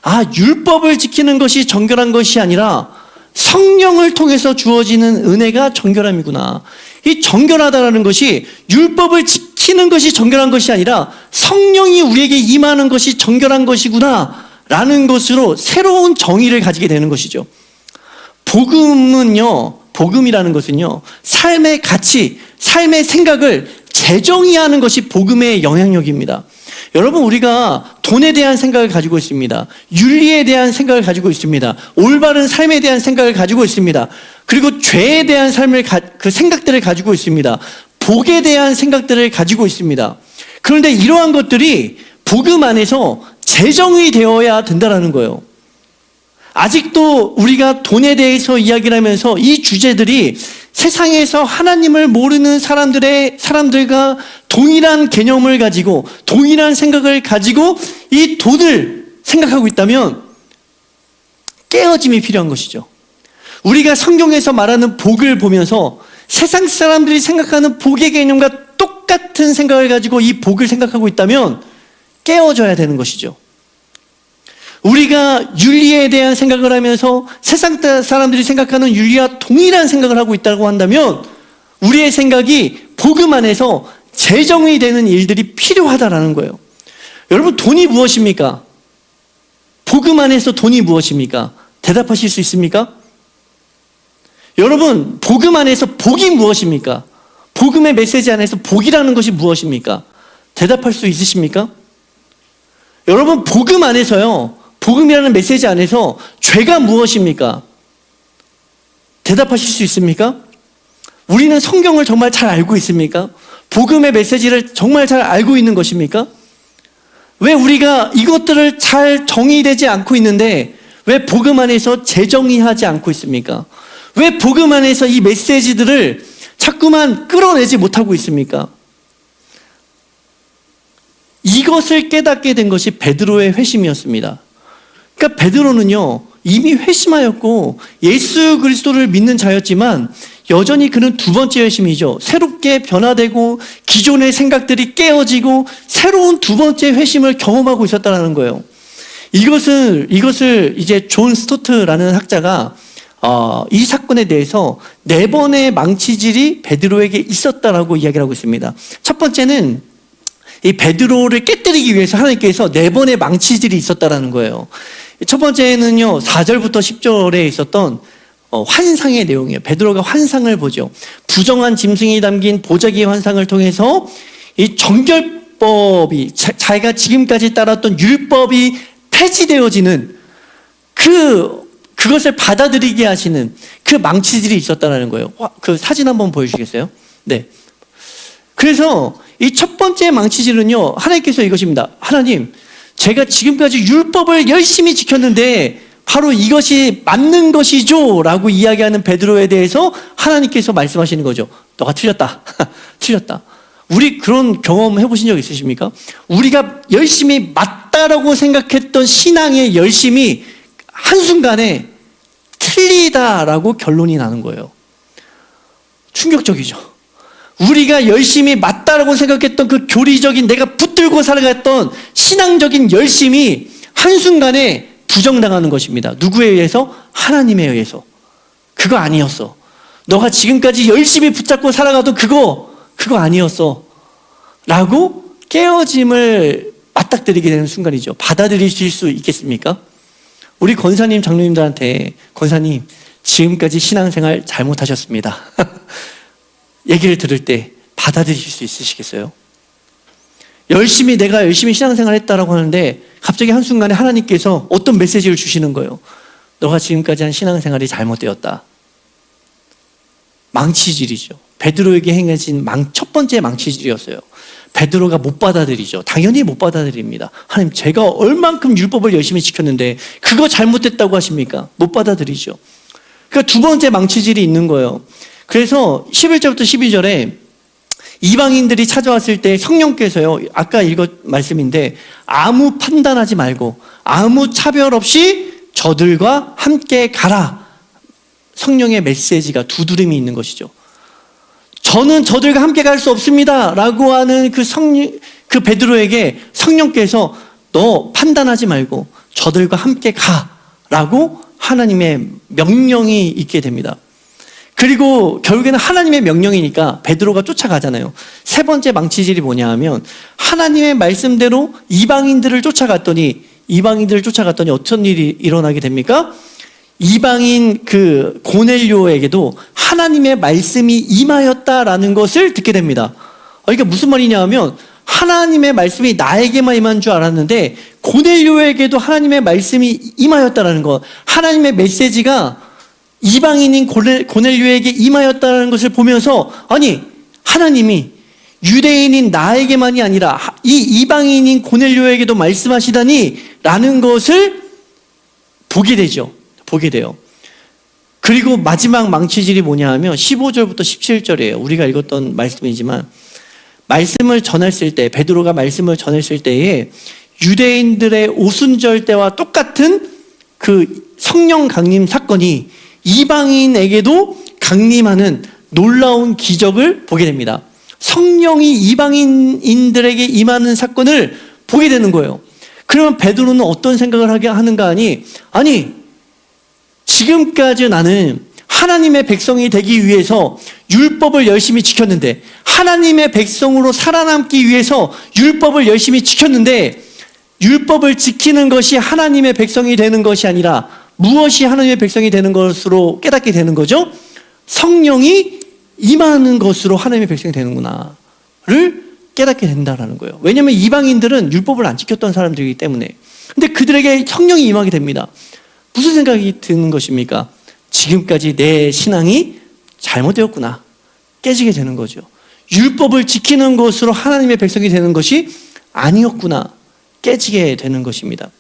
Speaker 1: 아, 율법을 지키는 것이 정결한 것이 아니라 성령을 통해서 주어지는 은혜가 정결함이구나. 이 정결하다라는 것이 율법을 지키는 것이 정결한 것이 아니라 성령이 우리에게 임하는 것이 정결한 것이구나 라는 것으로 새로운 정의를 가지게 되는 것이죠. 복음이라는 것은요 삶의 가치, 삶의 생각을 재정의하는 것이 복음의 영향력입니다. 여러분, 우리가 돈에 대한 생각을 가지고 있습니다. 윤리에 대한 생각을 가지고 있습니다. 올바른 삶에 대한 생각을 가지고 있습니다. 그리고 죄에 대한 그 생각들을 가지고 있습니다. 복에 대한 생각들을 가지고 있습니다. 그런데 이러한 것들이 복음 안에서 재정의 되어야 된다는 거예요. 아직도 우리가 돈에 대해서 이야기를 하면서 이 주제들이 세상에서 하나님을 모르는 사람들과 동일한 개념을 가지고 동일한 생각을 가지고 이 돈을 생각하고 있다면 깨어짐이 필요한 것이죠. 우리가 성경에서 말하는 복을 보면서 세상 사람들이 생각하는 복의 개념과 똑같은 생각을 가지고 이 복을 생각하고 있다면 깨어져야 되는 것이죠. 우리가 윤리에 대한 생각을 하면서 세상 사람들이 생각하는 윤리와 동일한 생각을 하고 있다고 한다면 우리의 생각이 복음 안에서 재정의 되는 일들이 필요하다라는 거예요. 여러분, 돈이 무엇입니까? 복음 안에서 돈이 무엇입니까? 대답하실 수 있습니까? 여러분, 복음 안에서 복이 무엇입니까? 복음의 메시지 안에서 복이라는 것이 무엇입니까? 대답할 수 있으십니까? 여러분, 복음 안에서요, 복음이라는 메시지 안에서 죄가 무엇입니까? 대답하실 수 있습니까? 우리는 성경을 정말 잘 알고 있습니까? 복음의 메시지를 정말 잘 알고 있는 것입니까? 왜 우리가 이것들을 잘 정의되지 않고 있는데 왜 복음 안에서 재정의하지 않고 있습니까? 왜 복음 안에서 이 메시지들을 자꾸만 끌어내지 못하고 있습니까? 이것을 깨닫게 된 것이 베드로의 회심이었습니다. 그러니까 베드로는요 이미 회심하였고 예수 그리스도를 믿는 자였지만 여전히 그는 두 번째 회심이죠. 새롭게 변화되고 기존의 생각들이 깨어지고 새로운 두 번째 회심을 경험하고 있었다는 거예요. 이것을 이제 존 스토트라는 학자가 이 사건에 대해서 4번의 망치질이 베드로에게 있었다라고 이야기를 하고 있습니다. 첫 번째는 이 베드로를 깨뜨리기 위해서 하나님께서 4번의 망치질이 있었다라는 거예요. 첫 번째는요 4절부터 10절에 있었던 환상의 내용이에요. 베드로가 환상을 보죠. 부정한 짐승이 담긴 보자기의 환상을 통해서 이 정결법이 자기가 지금까지 따랐던 율법이 폐지되어지는 그것을 받아들이게 하시는 그 망치질이 있었다는 거예요. 그 사진 한번 보여주시겠어요? 네. 그래서 이 첫 번째 망치질은요 하나님께서 이것입니다. 하나님, 제가 지금까지 율법을 열심히 지켰는데 바로 이것이 맞는 것이죠 라고 이야기하는 베드로에 대해서 하나님께서 말씀하시는 거죠. 너가 틀렸다. 틀렸다. 우리 그런 경험 해보신 적 있으십니까? 우리가 열심히 맞다라고 생각했던 신앙의 열심이 한순간에 틀리다라고 결론이 나는 거예요. 충격적이죠. 우리가 열심히 맞다라고 생각했던 그 교리적인 내가 붙들고 살아갔던 신앙적인 열심이 한순간에 부정당하는 것입니다. 누구에 의해서? 하나님에 의해서. 그거 아니었어. 너가 지금까지 열심히 붙잡고 살아가도 그거 아니었어 라고 깨어짐을 맞닥뜨리게 되는 순간이죠. 받아들이실 수 있겠습니까? 우리 권사님, 장로님들한테 권사님 지금까지 신앙생활 잘못하셨습니다. 얘기를 들을 때 받아들이실 수 있으시겠어요? 내가 열심히 신앙생활 했다라고 하는데 갑자기 한순간에 하나님께서 어떤 메시지를 주시는 거예요. 너가 지금까지 한 신앙생활이 잘못되었다. 망치질이죠. 베드로에게 행해진 첫 번째 망치질이었어요. 베드로가 못 받아들이죠. 당연히 못 받아들입니다. 하나님, 제가 얼만큼 율법을 열심히 지켰는데 그거 잘못됐다고 하십니까? 못 받아들이죠. 그러니까 두 번째 망치질이 있는 거예요. 그래서 11절부터 12절에 이방인들이 찾아왔을 때 성령께서요, 아까 읽은 말씀인데, 아무 판단하지 말고 아무 차별 없이 저들과 함께 가라. 성령의 메시지가 두드림이 있는 것이죠. 저는 저들과 함께 갈 수 없습니다 라고 하는 그 베드로에게 성령께서 너 판단하지 말고 저들과 함께 가라고 하나님의 명령이 있게 됩니다. 그리고 결국에는 하나님의 명령이니까 베드로가 쫓아가잖아요. 세 번째 망치질이 뭐냐 하면 하나님의 말씀대로 이방인들을 쫓아갔더니 어떤 일이 일어나게 됩니까? 이방인 그 고넬료에게도 하나님의 말씀이 임하였다라는 것을 듣게 됩니다. 이게 무슨 말이냐 하면 하나님의 말씀이 나에게만 임한 줄 알았는데 고넬료에게도 하나님의 말씀이 임하였다라는 것, 하나님의 메시지가 이방인인 고넬료에게 임하였다는 것을 보면서, 아니, 하나님이 유대인인 나에게만이 아니라 이 이방인인 고넬료에게도 말씀하시다니 라는 것을 보게 돼요. 그리고 마지막 망치질이 뭐냐 하면 15절부터 17절이에요. 우리가 읽었던 말씀이지만, 말씀을 전했을 때, 베드로가 말씀을 전했을 때에 유대인들의 오순절 때와 똑같은 그 성령 강림 사건이 이방인에게도 강림하는 놀라운 기적을 보게 됩니다. 성령이 이방인들에게 임하는 사건을 보게 되는 거예요. 그러면 베드로는 어떤 생각을 하는가 아니, 지금까지 나는 하나님의 백성이 되기 위해서 율법을 열심히 지켰는데, 하나님의 백성으로 살아남기 위해서 율법을 열심히 지켰는데, 율법을 지키는 것이 하나님의 백성이 되는 것이 아니라 무엇이 하나님의 백성이 되는 것으로 깨닫게 되는 거죠? 성령이 임하는 것으로 하나님의 백성이 되는구나를 깨닫게 된다는 거예요. 왜냐하면 이방인들은 율법을 안 지켰던 사람들이기 때문에. 근데 그들에게 성령이 임하게 됩니다. 무슨 생각이 드는 것입니까? 지금까지 내 신앙이 잘못되었구나, 깨지게 되는 거죠. 율법을 지키는 것으로 하나님의 백성이 되는 것이 아니었구나, 깨지게 되는 것입니다.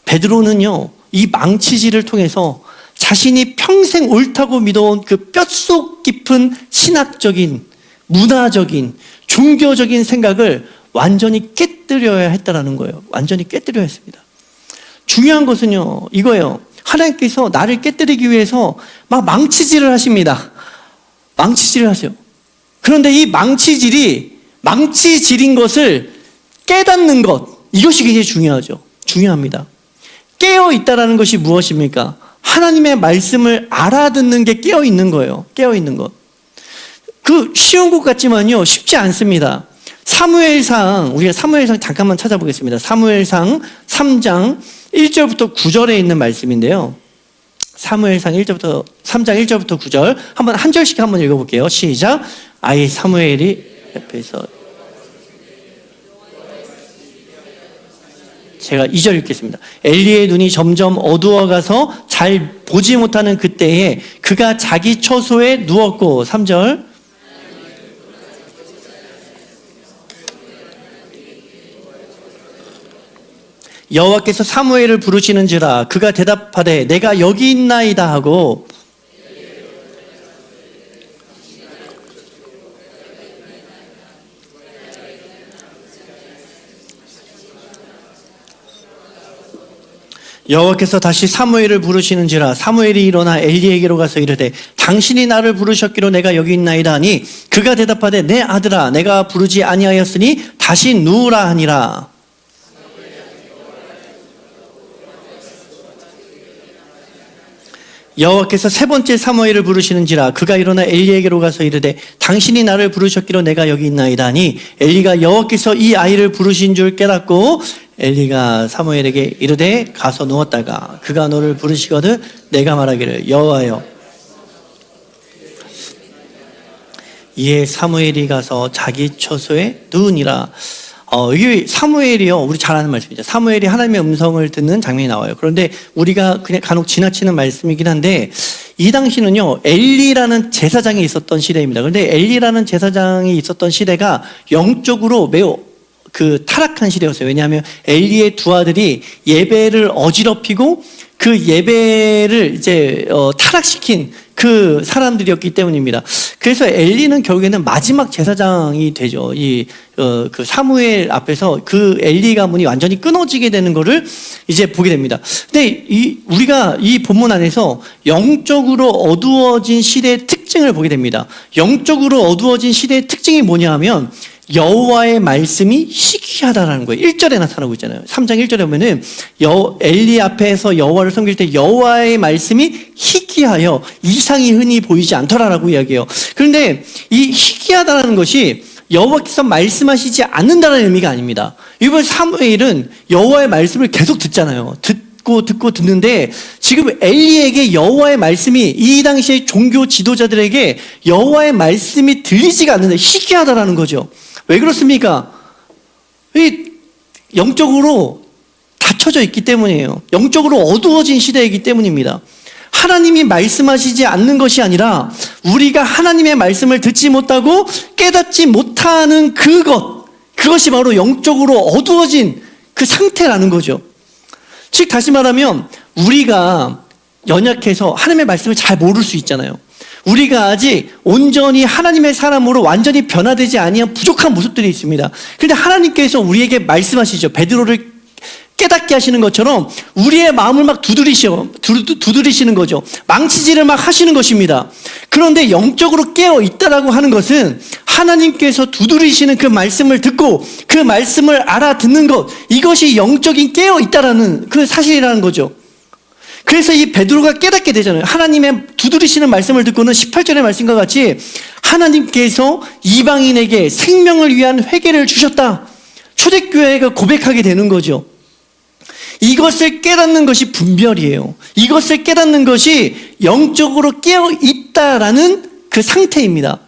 Speaker 1: 베드로는요, 이 망치질을 통해서 자신이 평생 옳다고 믿어온 그 뼛속 깊은 신학적인, 문화적인, 종교적인 생각을 완전히 깨뜨려야 했다라는 거예요. 완전히 깨뜨려야 했습니다. 중요한 것은요, 이거예요. 하나님께서 나를 깨뜨리기 위해서 막 망치질을 하십니다. 망치질을 하세요. 그런데 이 망치질인 것을 깨닫는 것, 이것이 굉장히 중요합니다. 깨어있다라는 것이 무엇입니까? 하나님의 말씀을 알아듣는 게 깨어있는 거예요. 깨어있는 것. 쉬운 것 같지만요, 쉽지 않습니다. 우리가 사무엘상 잠깐만 찾아보겠습니다. 사무엘상 3장 1절부터 9절에 있는 말씀인데요. 사무엘상 3장 1절부터 9절 한 절씩 한번 읽어볼게요. 시작. 사무엘이 옆에서, 제가 2절 읽겠습니다. 엘리의 눈이 점점 어두워가서 잘 보지 못하는 그때에 그가 자기 처소에 누웠고, 3절. 여호와께서 사무엘을 부르시는지라 그가 대답하되 내가 여기 있나이다 하고, 여호와께서 다시 사무엘을 부르시는지라 사무엘이 일어나 엘리에게로 가서 이르되 당신이 나를 부르셨기로 내가 여기 있나이다 하니 그가 대답하되 내 아들아 내가 부르지 아니하였으니 다시 누우라 하니라. 여호와께서 세 번째 사무엘을 부르시는지라 그가 일어나 엘리에게로 가서 이르되 당신이 나를 부르셨기로 내가 여기 있나이다 하니 엘리가 여호와께서 이 아이를 부르신 줄 깨닫고 엘리가 사무엘에게 이르되 가서 누웠다가 그가 너를 부르시거든 내가 말하기를 여호와여 이에 사무엘이 가서 자기 처소에 누우니라. 이게 사무엘이요, 우리 잘 아는 말씀이죠. 사무엘이 하나님의 음성을 듣는 장면이 나와요. 그런데 우리가 그냥 간혹 지나치는 말씀이긴 한데, 이 당시는요, 엘리라는 제사장이 있었던 시대입니다. 그런데 엘리라는 제사장이 있었던 시대가 영적으로 매우 타락한 시대였어요. 왜냐하면 엘리의 두 아들이 예배를 어지럽히고 그 예배를 이제 타락시킨 그 사람들이었기 때문입니다. 그래서 엘리는 결국에는 마지막 제사장이 되죠. 그 사무엘 앞에서 그 엘리 가문이 완전히 끊어지게 되는 것을 이제 보게 됩니다. 근데 우리가 이 본문 안에서 영적으로 어두워진 시대의 특징을 보게 됩니다. 영적으로 어두워진 시대의 특징이 뭐냐 하면 여호와의 말씀이 희귀하다라는 거예요. 1절에 나타나고 있잖아요. 3장 1절에 보면은 엘리 앞에서 여호와를 섬길 때 여호와의 말씀이 희귀하여 이상이 흔히 보이지 않더라라고 이야기해요. 그런데 이 희귀하다라는 것이 여호와께서 말씀하시지 않는다는 의미가 아닙니다. 이번 사무엘은 여호와의 말씀을 계속 듣잖아요. 듣고 듣는데 지금 엘리에게 여호와의 말씀이, 이 당시의 종교 지도자들에게 여호와의 말씀이 들리지가 않는다. 희귀하다라는 거죠. 왜 그렇습니까? 영적으로 닫혀져 있기 때문이에요. 영적으로 어두워진 시대이기 때문입니다. 하나님이 말씀하시지 않는 것이 아니라 우리가 하나님의 말씀을 듣지 못하고 깨닫지 못하는 그것이 바로 영적으로 어두워진 그 상태라는 거죠. 즉 다시 말하면 우리가 연약해서 하나님의 말씀을 잘 모를 수 있잖아요. 우리가 아직 온전히 하나님의 사람으로 완전히 변화되지 아니한 부족한 모습들이 있습니다. 그런데 하나님께서 우리에게 말씀하시죠. 베드로를 깨닫게 하시는 것처럼 우리의 마음을 막 두드리시는 거죠. 망치질을 막 하시는 것입니다. 그런데 영적으로 깨어 있다라고 하는 것은 하나님께서 두드리시는 그 말씀을 듣고 그 말씀을 알아듣는 것, 이것이 영적인 깨어 있다라는 그 사실이라는 거죠. 그래서 이 베드로가 깨닫게 되잖아요. 하나님의 두드리시는 말씀을 듣고는 18절의 말씀과 같이 하나님께서 이방인에게 생명을 위한 회개를 주셨다. 초대교회가 고백하게 되는 거죠. 이것을 깨닫는 것이 분별이에요. 이것을 깨닫는 것이 영적으로 깨어 있다라는 그 상태입니다.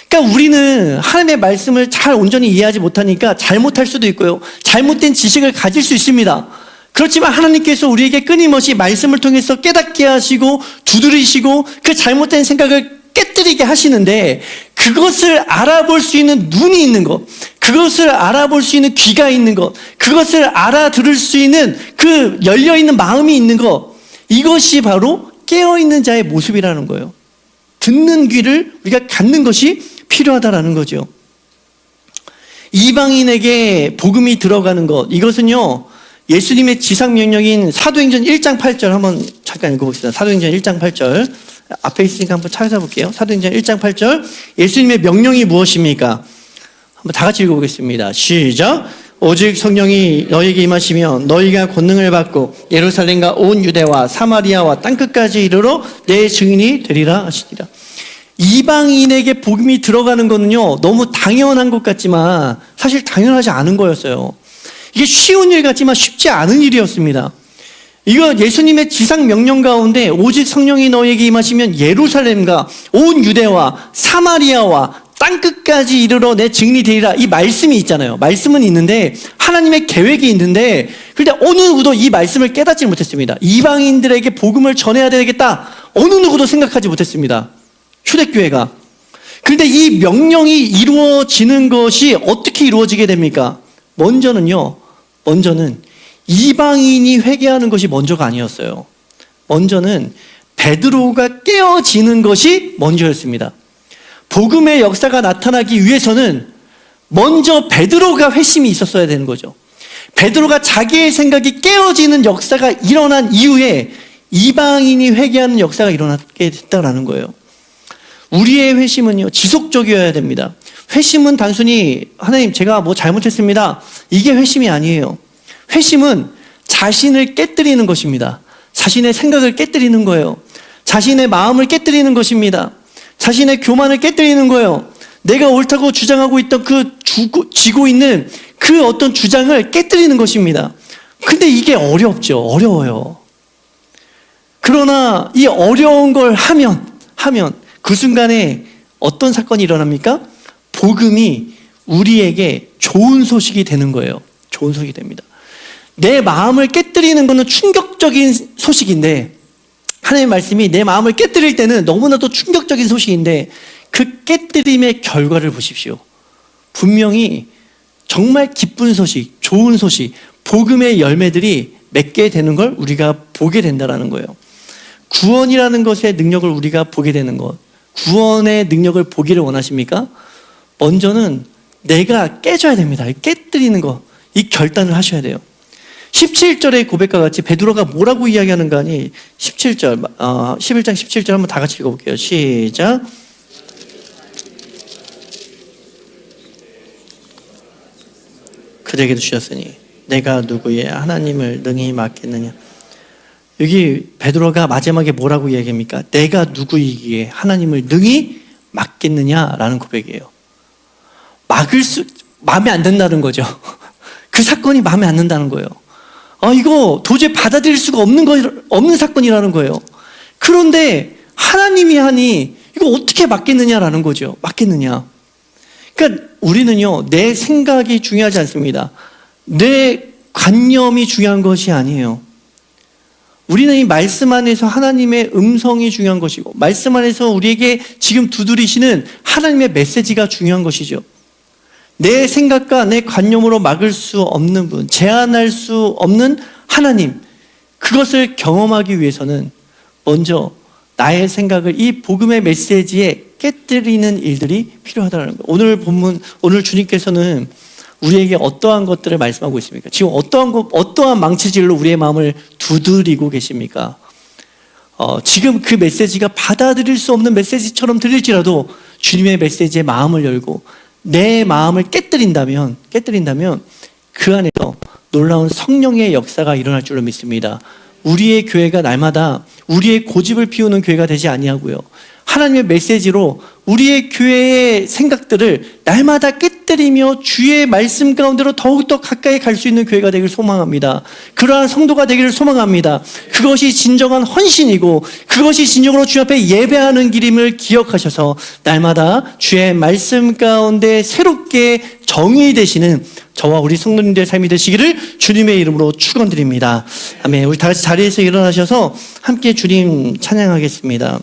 Speaker 1: 그러니까 우리는 하나님의 말씀을 잘 온전히 이해하지 못하니까 잘못할 수도 있고요. 잘못된 지식을 가질 수 있습니다. 그렇지만 하나님께서 우리에게 끊임없이 말씀을 통해서 깨닫게 하시고 두드리시고 그 잘못된 생각을 깨뜨리게 하시는데, 그것을 알아볼 수 있는 눈이 있는 것, 그것을 알아볼 수 있는 귀가 있는 것, 그것을 알아들을 수 있는 그 열려있는 마음이 있는 것, 이것이 바로 깨어있는 자의 모습이라는 거예요. 듣는 귀를 우리가 갖는 것이 필요하다라는 거죠. 이방인에게 복음이 들어가는 것, 이것은요 예수님의 지상명령인 사도행전 1장 8절 한번 잠깐 읽어보겠습니다. 사도행전 1장 8절 앞에 있으니까 한번 찾아볼게요. 사도행전 1장 8절 예수님의 명령이 무엇입니까? 한번 다 같이 읽어보겠습니다. 시작. 오직 성령이 너희에게 임하시면 너희가 권능을 받고 예루살렘과 온 유대와 사마리아와 땅끝까지 이르러 내 증인이 되리라 하시니라. 이방인에게 복음이 들어가는 거는요 너무 당연한 것 같지만 사실 당연하지 않은 거였어요. 이게 쉬운 일 같지만 쉽지 않은 일이었습니다. 이거 예수님의 지상 명령 가운데 오직 성령이 너희에게 임하시면 예루살렘과 온 유대와 사마리아와 땅끝까지 이르러 내 증인이 되리라, 이 말씀이 있잖아요. 말씀은 있는데 하나님의 계획이 있는데, 그런데 어느 누구도 이 말씀을 깨닫지 못했습니다. 이방인들에게 복음을 전해야 되겠다, 어느 누구도 생각하지 못했습니다. 휴대교회가. 그런데 이 명령이 이루어지는 것이 어떻게 이루어지게 됩니까? 먼저는 이방인이 회개하는 것이 먼저가 아니었어요. 먼저는 베드로가 깨어지는 것이 먼저였습니다. 복음의 역사가 나타나기 위해서는 먼저 베드로가 회심이 있었어야 되는 거죠. 베드로가 자기의 생각이 깨어지는 역사가 일어난 이후에 이방인이 회개하는 역사가 일어나게 됐다라는 거예요. 우리의 회심은요 지속적이어야 됩니다. 회심은 단순히 하나님 제가 뭐 잘못했습니다, 이게 회심이 아니에요. 회심은 자신을 깨뜨리는 것입니다. 자신의 생각을 깨뜨리는 거예요. 자신의 마음을 깨뜨리는 것입니다. 자신의 교만을 깨뜨리는 거예요. 내가 옳다고 주장하고 있던 쥐고 있는 그 어떤 주장을 깨뜨리는 것입니다. 근데 이게 어려워요. 그러나 이 어려운 걸 하면 그 순간에 어떤 사건이 일어납니까? 복음이 우리에게 좋은 소식이 되는 거예요. 좋은 소식이 됩니다. 내 마음을 깨뜨리는 것은 충격적인 소식인데, 하나님의 말씀이 내 마음을 깨뜨릴 때는 너무나도 충격적인 소식인데, 그 깨뜨림의 결과를 보십시오. 분명히 정말 기쁜 소식, 좋은 소식, 복음의 열매들이 맺게 되는 걸 우리가 보게 된다는 거예요. 구원이라는 것의 능력을 우리가 보게 되는 것, 구원의 능력을 보기를 원하십니까? 먼저는 내가 깨져야 됩니다. 깨뜨리는 거, 이 결단을 하셔야 돼요. 17절의 고백과 같이 베드로가 뭐라고 이야기하는가 하니 17절, 11장 17절 한번 다 같이 읽어볼게요. 시작. 그대에게도 주셨으니 내가 누구의 하나님을 능히 맡겠느냐. 여기 베드로가 마지막에 뭐라고 이야기합니까? 내가 누구이기에 하나님을 능히 맡겠느냐라는 고백이에요. 마음에 안 든다는 거죠. 그 사건이 마음에 안 든다는 거예요. 이거 도저히 받아들일 수가 없는 사건이라는 거예요. 그런데 하나님이 하니 이거 어떻게 맡겠느냐라는 거죠. 맡겠느냐. 그러니까 우리는요, 내 생각이 중요하지 않습니다. 내 관념이 중요한 것이 아니에요. 우리는 이 말씀 안에서 하나님의 음성이 중요한 것이고, 말씀 안에서 우리에게 지금 두드리시는 하나님의 메시지가 중요한 것이죠. 내 생각과 내 관념으로 막을 수 없는 분, 제한할 수 없는 하나님, 그것을 경험하기 위해서는 먼저 나의 생각을 이 복음의 메시지에 깨뜨리는 일들이 필요하다는 거예요. 오늘 본문, 오늘 주님께서는 우리에게 어떠한 것들을 말씀하고 있습니까? 지금 어떠한 망치질로 우리의 마음을 두드리고 계십니까? 지금 그 메시지가 받아들일 수 없는 메시지처럼 들릴지라도 주님의 메시지에 마음을 열고 내 마음을 깨뜨린다면 그 안에서 놀라운 성령의 역사가 일어날 줄로 믿습니다. 우리의 교회가 날마다 우리의 고집을 피우는 교회가 되지 아니하고요, 하나님의 메시지로 우리의 교회의 생각들을 날마다 깨뜨리며 주의 말씀 가운데로 더욱더 가까이 갈 수 있는 교회가 되기를 소망합니다. 그러한 성도가 되기를 소망합니다. 그것이 진정한 헌신이고 그것이 진정으로 주 앞에 예배하는 길임을 기억하셔서 날마다 주의 말씀 가운데 새롭게 정의되시는 저와 우리 성도님들의 삶이 되시기를 주님의 이름으로 축원드립니다. 아멘. 우리 다 같이 자리에서 일어나셔서 함께 주님 찬양하겠습니다.